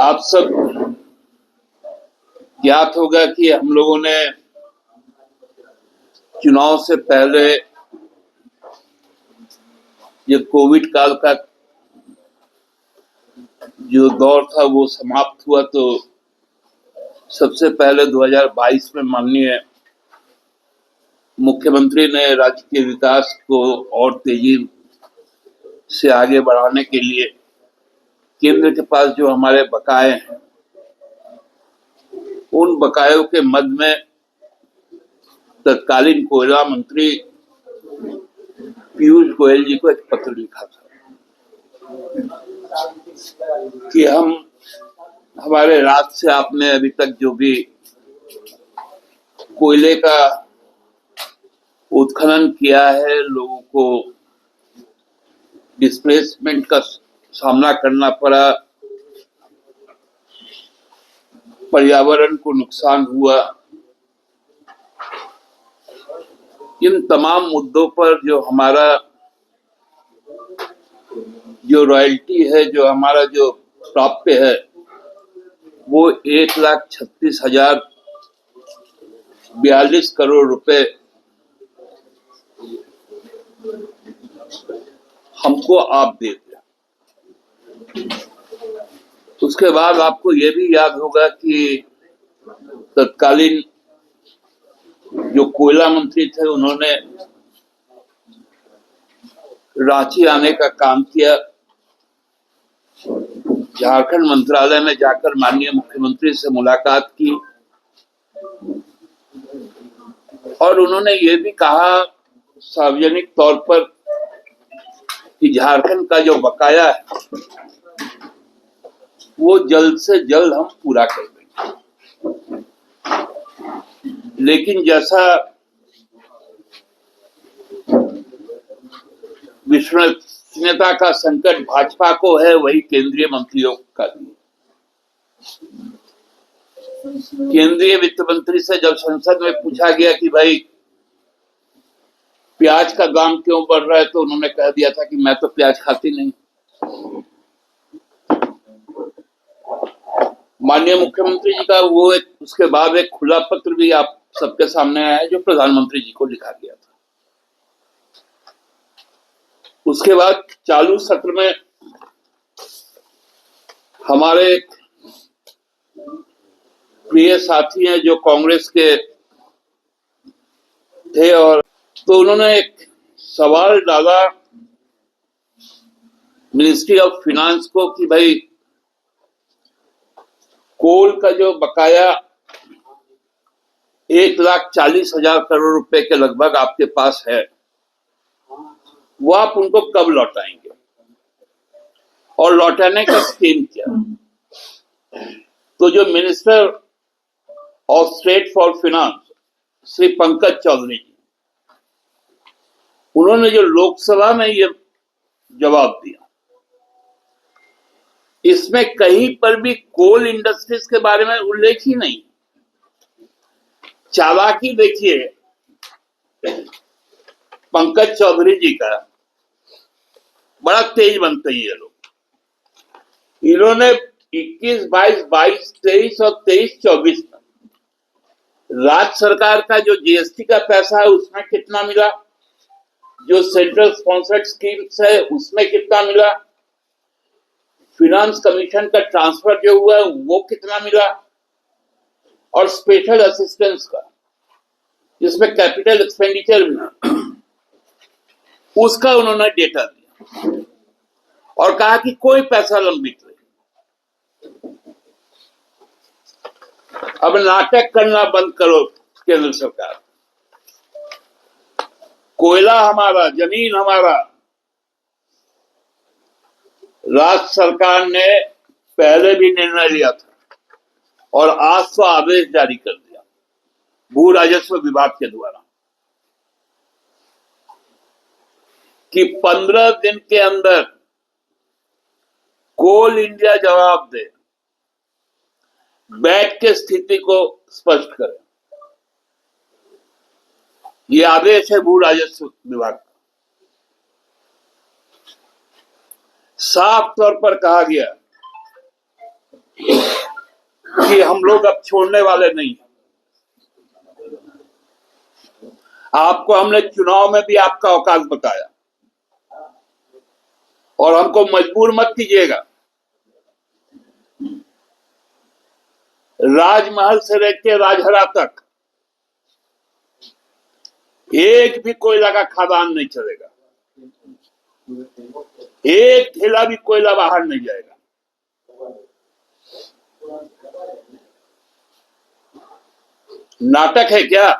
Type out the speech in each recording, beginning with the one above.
आप सब ज्ञात होगा कि हम लोगों ने चुनाव से पहले ये कोविड काल का जो दौर था वो समाप्त हुआ, तो सबसे पहले 2022 में माननीय मुख्यमंत्री ने राज्य के विकास को और तेजी से आगे बढ़ाने के लिए केंद्र के पास जो हमारे बकाये हैं उन बकायों के मद में तत्कालीन कोयला मंत्री पीयूष गोयल जी को एक पत्र लिखा था कि हमारे राज्य से आपने अभी तक जो भी कोयले का उत्खनन किया है, लोगों को डिस्प्लेसमेंट का सामना करना पड़ा, पर्यावरण को नुकसान हुआ, इन तमाम मुद्दों पर जो हमारा जो रॉयल्टी है, जो हमारा जो प्राप्य है, वो 1,36,042 करोड़ रुपए हमको आप देते हैं। उसके बाद आपको ये भी याद होगा कि तत्कालीन जो कोयला मंत्री थे उन्होंने रांची आने का काम किया, झारखंड मंत्रालय में जाकर माननीय मुख्यमंत्री से मुलाकात की और उन्होंने ये भी कहा सार्वजनिक तौर पर कि झारखंड का जो बकाया है वो जल्द से जल्द हम पूरा कर देंगे। लेकिन जैसा विश्वसनीयता का संकट भाजपा को है, वही केंद्रीय मंत्रियों का भी। केंद्रीय वित्त मंत्री से जब संसद में पूछा गया कि भाई प्याज का दाम क्यों बढ़ रहा है, तो उन्होंने कह दिया था कि मैं तो प्याज खाती नहीं। माननीय मुख्यमंत्री जी का वो उसके बाद एक खुला पत्र भी आप सबके सामने आया है जो प्रधानमंत्री जी को लिखा गया था। उसके बाद चालू सत्र में हमारे प्रिय साथी हैं जो कांग्रेस के थे, और तो उन्होंने एक सवाल डाला मिनिस्ट्री ऑफ फाइनेंस को कि भाई कोल का जो बकाया 1,40,000 करोड़ रुपए के लगभग आपके पास है, वो आप उनको कब लौटाएंगे और लौटाने का स्कीम क्या। तो जो minister of state for finance Shri Pankaj Chaudhary ji, उन्होंने जो लोकसभा में ये जवाब दिया, इसमें कहीं पर भी कोल इंडस्ट्रीज के बारे में उल्लेख ही नहीं। चालाकी देखिए पंकज चौधरी जी का, बड़ा तेज बनते ही ये लोग। इन्होंने 21, 22, 22, 23 और 23, 24 में राज्य सरकार का जो जीएसटी का पैसा है उसमें कितना मिला, जो सेंट्रल स्पॉन्सर्ड स्कीम्स है उसमें कितना मिला, फाइनेंस कमीशन का ट्रांसफर जो हुआ है वो कितना मिला, और स्पेशल असिस्टेंस का जिसमें कैपिटल एक्सपेंडिचर भी, उसका उन्होंने डेटा दिया और कहा कि कोई पैसा लंबित नहीं। अब नाटक करना बंद करो केंद्र सरकार। कोयला हमारा, जमीन हमारा। राज्य सरकार ने पहले भी निर्णय लिया था और आज तो आदेश जारी कर दिया भू राजस्व विभाग के द्वारा कि 15 दिन के अंदर कोल इंडिया जवाब दे, बैठ के स्थिति को स्पष्ट करे। ये आदेश है भू राजस्व विभाग का। साफ तौर पर कहा गया कि हम लोग अब छोड़ने वाले नहीं। आपको हमने चुनाव में भी आपका औकात बताया और हमको मजबूर मत कीजिएगा। राजमहल से लेकर राजहरा तक एक भी कोयला का खदान नहीं चलेगा, एक ढेला भी कोयला बाहर नहीं जाएगा। नाटक है क्या?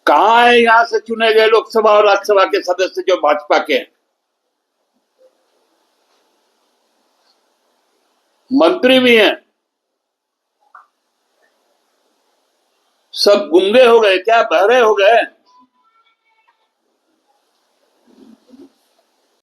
कहां है यहां से चुने गए लोकसभा और राज्यसभा के सदस्य जो भाजपा के हैं? मंत्री भी हैं, सब गूंगे हो गए क्या? बहरे हो गए?